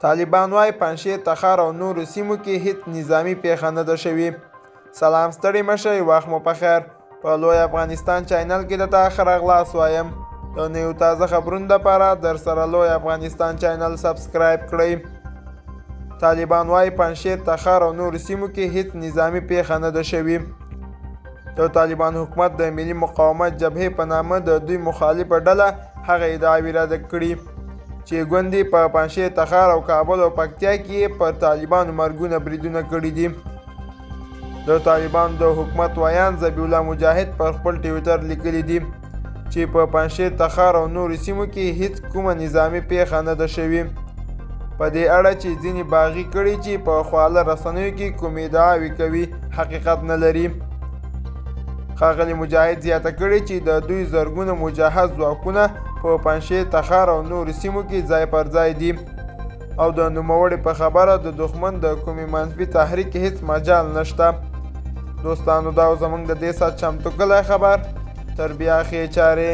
طالبان وايي پنجشیر تخار او نورو سیمو کې هیڅ نظامي پیښه نه ده شوې. سلام ستړي مه شئ، وخت مو پخیر. په لوی افغانستان چینل کې درته ښه راغلاست وایم. د نویو تازه خبرونو دپاره در سره لوی افغانستان چینل سبسکرایب کړئ. طالبان وايي پنجشیر تخار او نورو سیمو کې هیڅ نظامي پیښه نه ده شوې. د طالبان حکومت د ملي مقاومت جبهې په نامه د دوی مخالفه ډله هغه ادعاوې رد کړي چې ګوندې په پنجشیر تخار او کابل او پکتیا کې پر طالبانو مرګونه بریدونه کړي دي. د طالبانو د حکومت ویان ذبیح الله مجاهد پر خپل ټویټر لیکلي دي چې په پنجشیر تخار او نورو سیمو کې هیڅ کومه نظامي پیښه نه ده شوې. په دې اړه چې ځینې باغي کړي چې په خواله رسنیو کې کومې ادعاوې کوي حقیقت نه لري. ښاغلي مجاهد زیاته کړې چې د دوی زرګونه مجهز ځواکونه په پنجشیر تخار او نورو سیمو کې ځای پر ځای دي او د نوموړي په خبره د دښمن د کومې منفي تحریک هیڅ مجال نشته. دوستانو دا زموږ د دې ساعت چمتو کلی خبر. تر بیا ښې چارې.